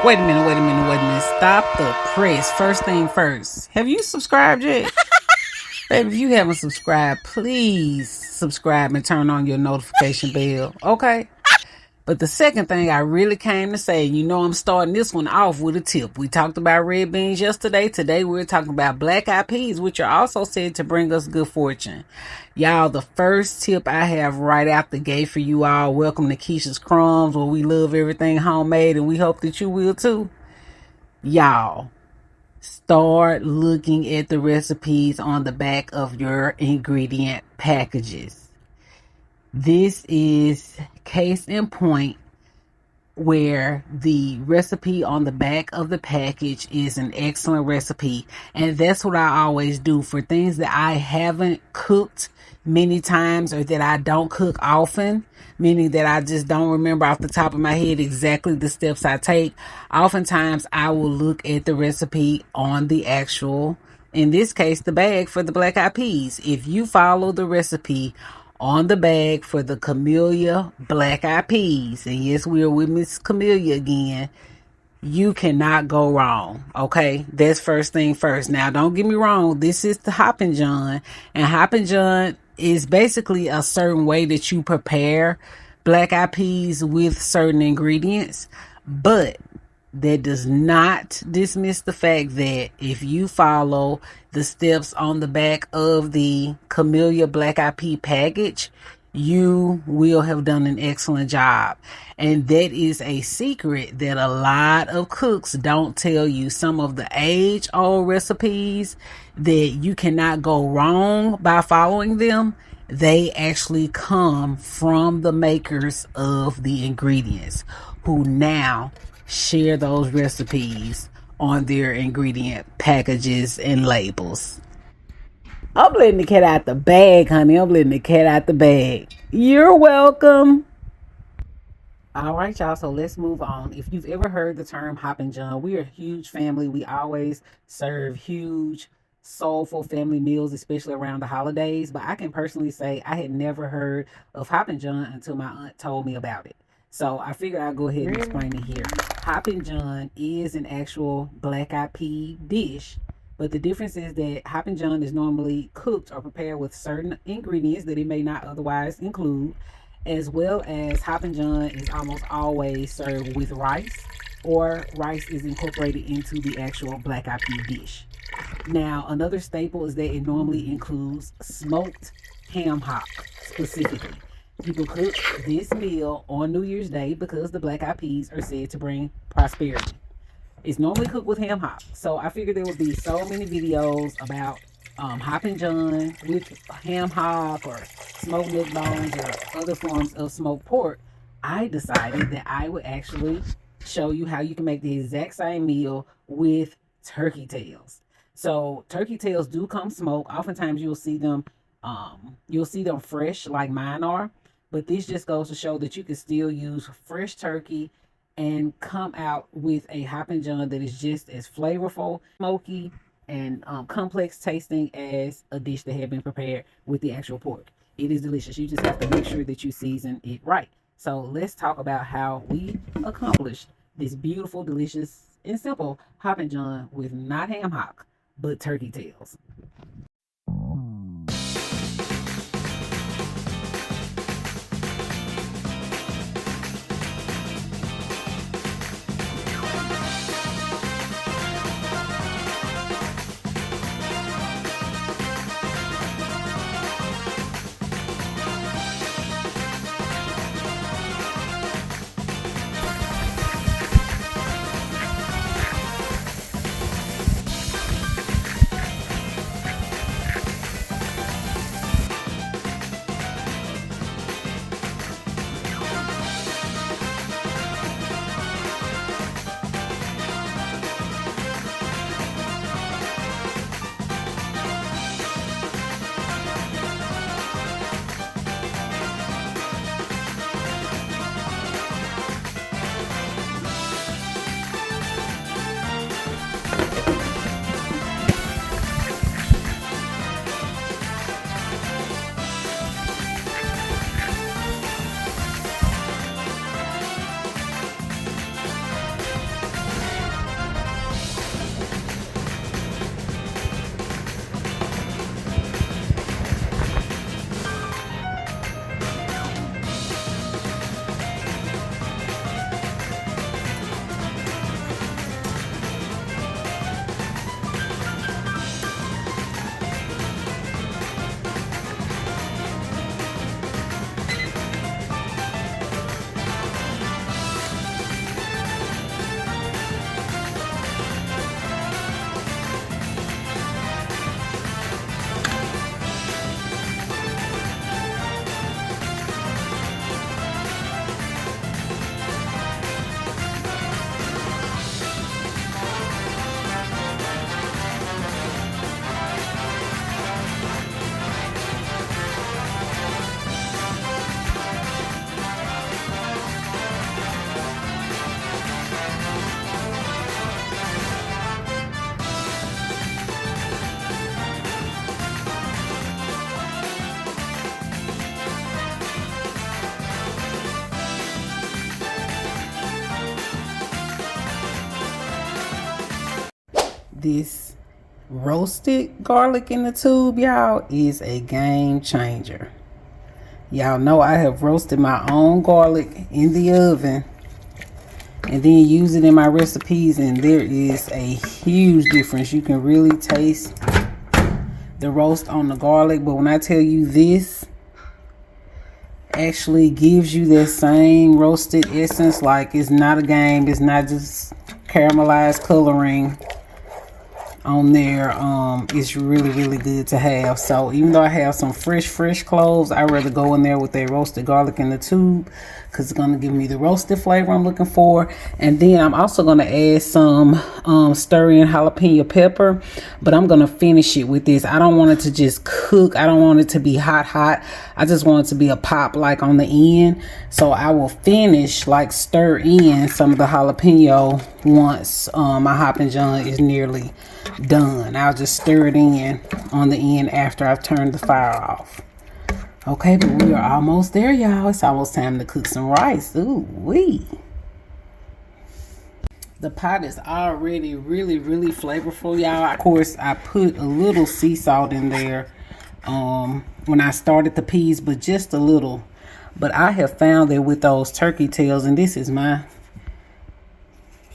Wait a minute. Stop the press. First thing first. Have you subscribed yet? Baby, if you haven't subscribed, please subscribe and turn on your notification bell. Okay? But the second thing I really came to say, I'm starting this one off with a tip. We talked about red beans yesterday. Today we're talking about black eyed peas, which are also said to bring us good fortune. Y'all, the first tip I have right out the gate for you all. Welcome to Kisha's Crumbs, where we love everything homemade, and we hope that you will too. Y'all, start looking at the recipes on the back of your ingredient packages. This is case in point where the recipe on the back of the package is an excellent recipe. And that's what I always do for things that I haven't cooked many times or that I don't cook often, meaning that I just don't remember off the top of my head exactly the steps I take. Oftentimes I will look at the recipe on the actual, in this case, the bag for the black eyed peas. If you follow the recipe on the bag for the Camellia black eyed peas, and yes, we are with Miss Camellia again, you cannot go wrong. Okay, that's first thing first. Now, don't get me wrong, this is the Hoppin' John, and Hoppin' John is basically a certain way that you prepare black eyed peas with certain ingredients, but that does not dismiss the fact that if you follow the steps on the back of the Camellia Black Eyed Pea package, you will have done an excellent job. And that is a secret that a lot of cooks don't tell you. Some of the age-old recipes that you cannot go wrong by following them, they actually come from the makers of the ingredients, who now share those recipes on their ingredient packages and labels. I'm letting the cat out the bag, honey. I'm letting the cat out the bag. You're welcome. All right, y'all. So let's move on. If you've ever heard the term Hoppin' John, we are a huge family. We always serve huge, soulful family meals, especially around the holidays. But I can personally say I had never heard of Hoppin' John until my aunt told me about it. So I figured I'd go ahead and explain it here. Hoppin' John is an actual black eyed pea dish, but the difference is that Hoppin' John is normally cooked or prepared with certain ingredients that it may not otherwise include, as well as Hoppin' John is almost always served with rice, or rice is incorporated into the actual black eyed pea dish. Now, another staple is that it normally includes smoked ham hock specifically. People cook this meal on New Year's Day because the black eyed peas are said to bring prosperity. It's normally cooked with ham hock. So I figured there would be so many videos about Hoppin' John with ham hock or smoked neck bones or other forms of smoked pork. I decided that I would actually show you how you can make the exact same meal with turkey tails. So turkey tails do come smoked. Oftentimes you'll see them fresh like mine are. But this just goes to show that you can still use fresh turkey and come out with a Hoppin' John that is just as flavorful, smoky, and complex tasting as a dish that had been prepared with the actual pork. It is delicious. You just have to make sure that you season it right. So let's talk about how we accomplished this beautiful, delicious, and simple Hoppin' John with not ham hock, but turkey tails. this roasted garlic in the tube, y'all, is a game changer. Y'all know I have roasted my own garlic in the oven and then use it in my recipes, and there is a huge difference. You can really taste the roast on the garlic, but when I tell you this actually gives you that same roasted essence, like it's not a game, it's not just caramelized coloring on there. It's really good to have. So even though I have some fresh cloves, I rather go in there with a roasted garlic in the tube because it's going to give me the roasted flavor I'm looking for. And then I'm also going to add some stir-in jalapeno pepper, but I'm going to finish it with this. I don't want it to just cook. I don't want it to be hot. I just want it to be a pop like on the end. So I will finish, like, stir in some of the jalapeno once my Hoppin' John is nearly done. I'll just stir it in on the end after I've turned the fire off. Okay, but we are almost there, y'all. It's almost time to cook some rice. Ooh wee. The pot is already really flavorful, y'all. Of course, I put a little sea salt in there when I started the peas, but just a little. But I have found that with those turkey tails, and this is my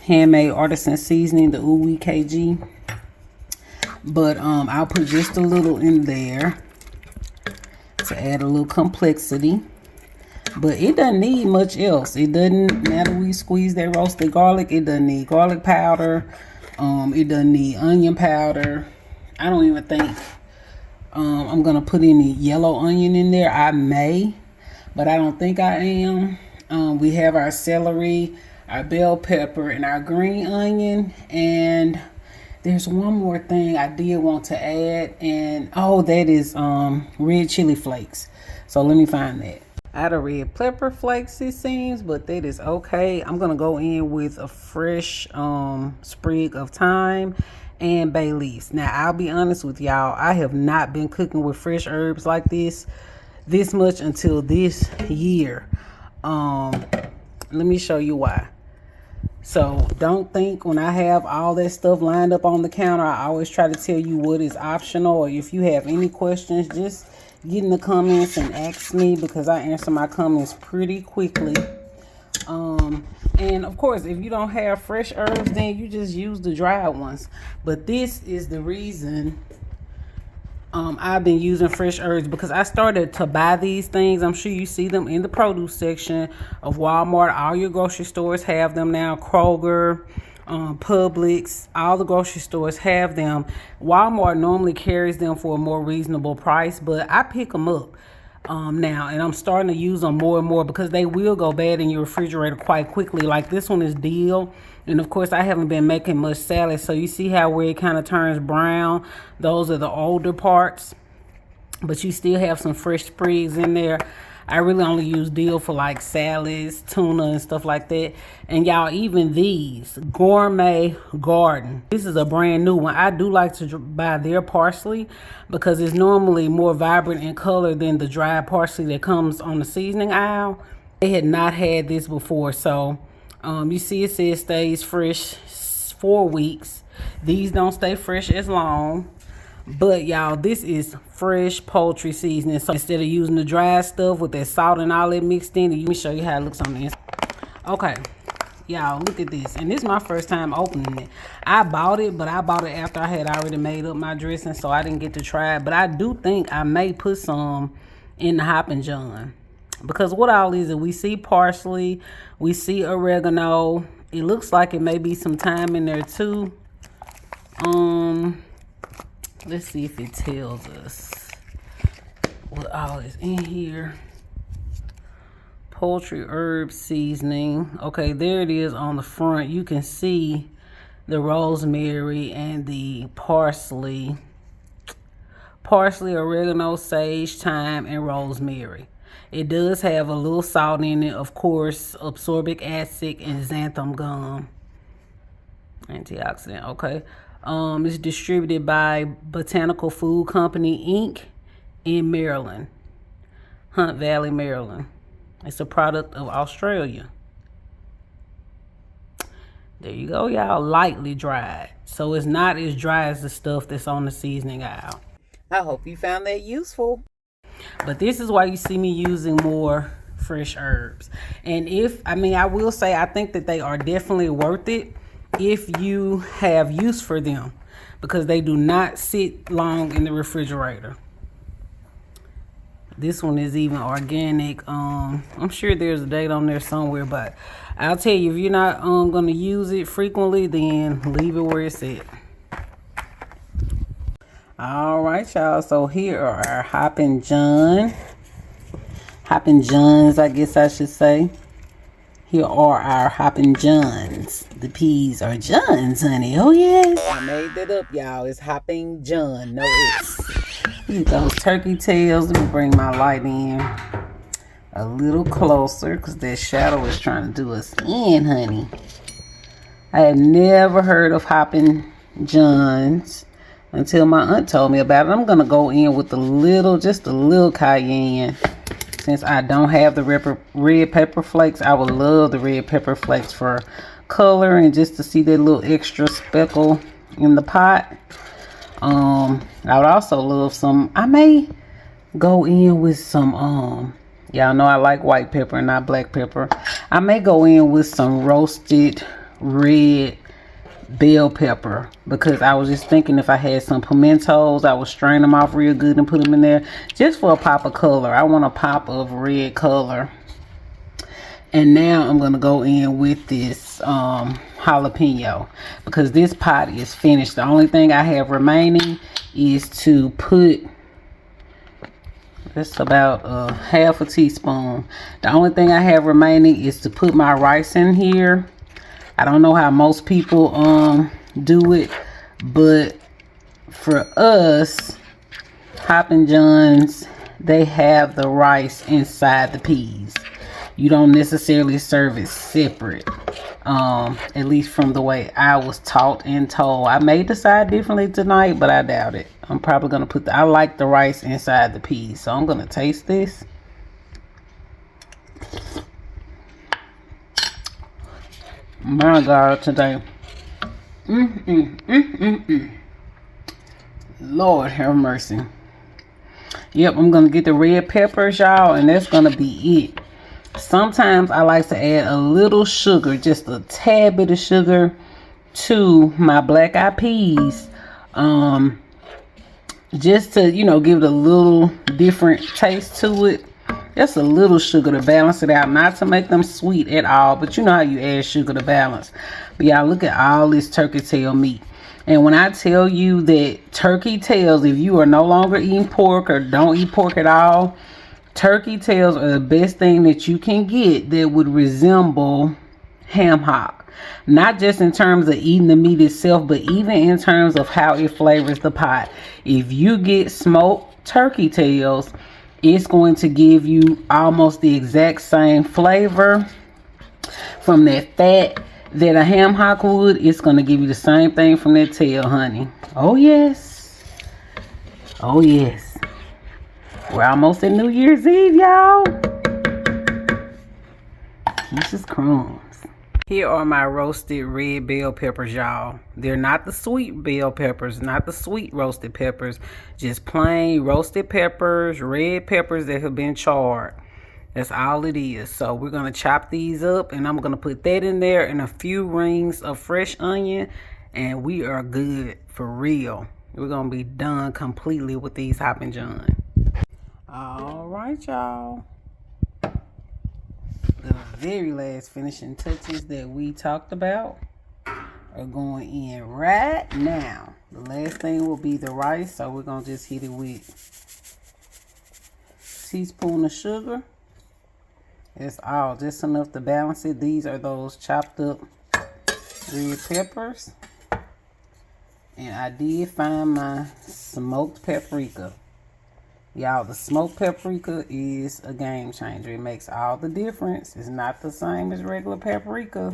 handmade artisan seasoning, the Ooey KG. But I'll put just a little in there to add a little complexity. But it doesn't need much else. It doesn't matter we squeeze that roasted garlic. It doesn't need garlic powder. It doesn't need onion powder. I don't even think I'm gonna put any yellow onion in there. I may, but I don't think I am. We have our celery, our bell pepper, and our green onion. And there's one more thing I did want to add, and that is red chili flakes. So let me find that. Out of red pepper flakes, it seems, but that is okay. I'm gonna go in with a fresh sprig of thyme and bay leaves. Now, I'll be honest with y'all, I have not been cooking with fresh herbs like this much until this year. Let me show you why. So don't think when I have all that stuff lined up on the counter, I always try to tell you what is optional. Or if you have any questions, just get in the comments and ask me, because I answer my comments pretty quickly. And of course, if you don't have fresh herbs, then you just use the dried ones. But this is the reason I've been using fresh herbs, because I started to buy these things. I'm sure you see them in the produce section of Walmart. All your grocery stores have them now. Kroger, Publix, all the grocery stores have them. Walmart normally carries them for a more reasonable price, but I pick them up now, and I'm starting to use them more and more because they will go bad in your refrigerator quite quickly. Like this one is dill, and of course I haven't been making much salad, so you see how where it kind of turns brown, those are the older parts, but you still have some fresh sprigs in there. I really only use dill for like salads, tuna, and stuff like that. And y'all, even these Gourmet Garden, this is a brand new one. I do like to buy their parsley because it's normally more vibrant in color than the dried parsley that comes on the seasoning aisle. They had not had this before, so you see it says stays fresh 4 weeks. These don't stay fresh as long. But y'all, this is fresh poultry seasoning. So instead of using the dry stuff with that salt and all that mixed in, let me show you how it looks on the inside. Okay, y'all, look at this. And this is my first time opening it. I bought it, but I bought it after I had already made up my dressing, so I didn't get to try it. But I do think I may put some in the Hoppin' John, because what all is it? We see parsley, we see oregano. It looks like it may be some thyme in there too. Let's see if it tells us what all is in here. Poultry herb seasoning. Okay, there it is on the front. You can see the rosemary and the parsley. Parsley, oregano, sage, thyme, and rosemary. It does have a little salt in it, of course, ascorbic acid and xanthan gum. Antioxidant, okay. It's distributed by Botanical Food Company, Inc. in Maryland, Hunt Valley, Maryland. It's a product of Australia. There you go, y'all. Lightly dried. So it's not as dry as the stuff that's on the seasoning aisle. I hope you found that useful. But this is why you see me using more fresh herbs. And I will say, I think that they are definitely worth it if you have use for them, because they do not sit long in the refrigerator. This one is even organic. I'm sure there's a date on there somewhere, but I'll tell you, if you're not going to use it frequently, then leave it where it's at. All right, y'all. So here are our Hoppin' Johns, I guess I should say. Here are our Hoppin' Johns. The peas are Johns, honey. Oh, yes. I made that up, y'all. It's Hoppin' John. No S. Look at those turkey tails. Let me bring my light in a little closer, because that shadow is trying to do us in, honey. I had never heard of Hoppin' Johns until my aunt told me about it. I'm going to go in with just a little cayenne. Since I don't have the red pepper flakes, I would love the red pepper flakes for color and just to see that little extra speckle in the pot. I would also love some, I may go in with some, y'all know I like white pepper and not black pepper. I may go in with some roasted red bell pepper, because I was just thinking if I had some pimentos, I would strain them off real good and put them in there just for a pop of color. I want a pop of red color. And now I'm going to go in with this jalapeno, because this pot is finished. The only thing I have remaining is to put just about a half a teaspoon. The only thing I have remaining is to put my rice in here. I don't know how most people do it, but for us, Hoppin' Johns, they have the rice inside the peas. You don't necessarily serve it separate, at least from the way I was taught and told. I may decide differently tonight, but I doubt it. I'm probably going to I like the rice inside the peas, so I'm going to taste this. My God, today. Lord have mercy. Yep, I'm going to get the red peppers, y'all, and that's going to be it. Sometimes I like to add a little sugar, just a tad bit of sugar to my black eyed peas. Just to, give it a little different taste to it. Just a little sugar to balance it out, not to make them sweet at all, but you know how you add sugar to balance. But y'all, look at all this turkey tail meat. And when I tell you that turkey tails, if you are no longer eating pork or don't eat pork at all, turkey tails are the best thing that you can get that would resemble ham hock. Not just in terms of eating the meat itself, but even in terms of how it flavors the pot. If you get smoked turkey tails, it's going to give you almost the exact same flavor from that fat that a ham hock would. It's going to give you the same thing from that tail, honey. Oh, yes. Oh, yes. We're almost at New Year's Eve, y'all. Kisha's Crumbs. Here are my roasted red bell peppers, y'all. They're not the sweet bell peppers, not the sweet roasted peppers. Just plain roasted peppers, red peppers that have been charred. That's all it is. So we're going to chop these up, and I'm going to put that in there and a few rings of fresh onion, and we are good for real. We're going to be done completely with these Hoppin' Johns. All right, y'all. The very last finishing touches that we talked about are going in right now. The last thing will be the rice, so we're going to just hit it with a teaspoon of sugar. That's all, just enough to balance it. These are those chopped up red peppers. And I did find my smoked paprika. Y'all, the smoked paprika is a game changer. It makes all the difference. It's not the same as regular paprika.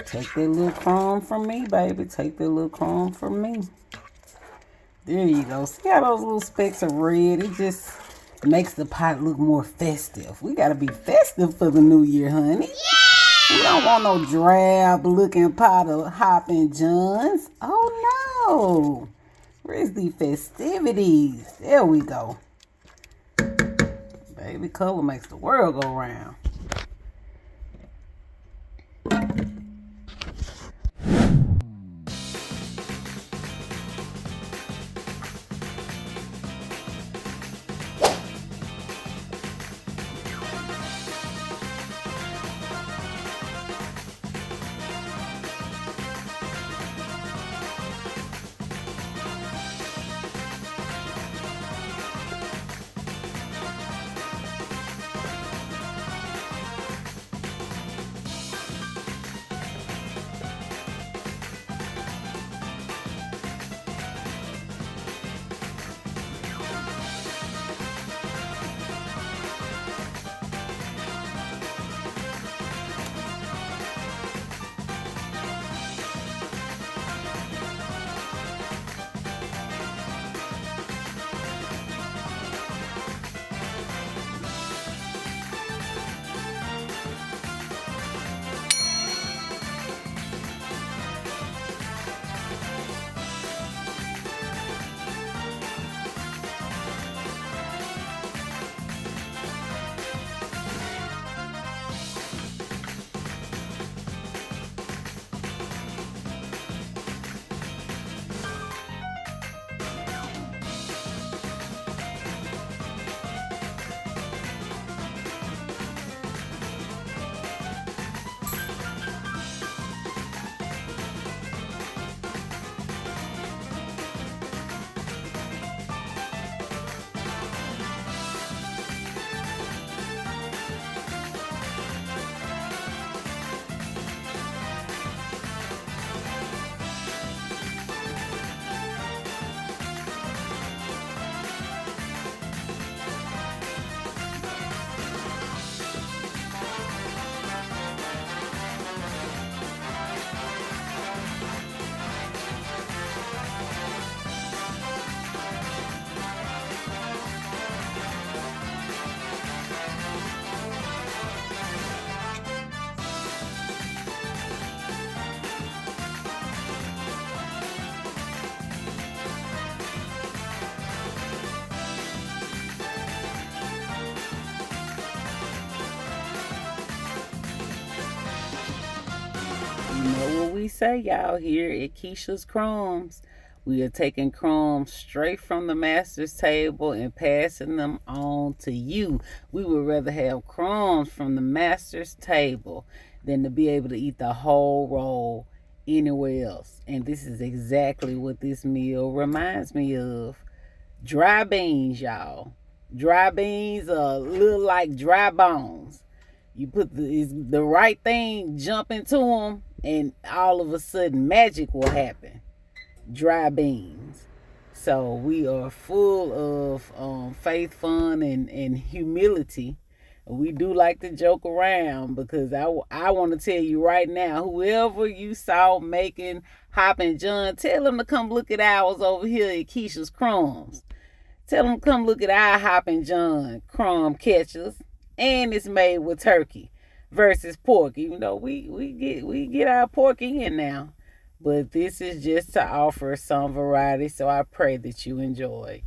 Take that little crumb from me, baby. Take that little crumb from me. There you go. See how those little specks of red? It just makes the pot look more festive. We got to be festive for the new year, honey. Yeah! We don't don't want no drab looking pot of Hoppin' Johns. Oh no. Where's the festivities? There we go. Baby, color makes the world go round. You know what we say, y'all, here at Kisha's Crumbs. We are taking crumbs straight from the master's table and passing them on to you. We would rather have crumbs from the master's table than to be able to eat the whole roll anywhere else. And this is exactly what this meal reminds me of. Dry beans, y'all. Dry beans are a little like dry bones. You put the right thing, jump into them, and all of a sudden magic will happen. Dry beans. So we are full of faith, fun, and humility. We do like to joke around because I want to tell you right now, whoever you saw making Hoppin' John, tell them to come look at ours over here at Kisha's Crumbs. Tell them to come look at our Hoppin' John crumb catchers. And it's made with turkey versus pork. Even though we get our pork in now. But this is just to offer some variety. So I pray that you enjoy.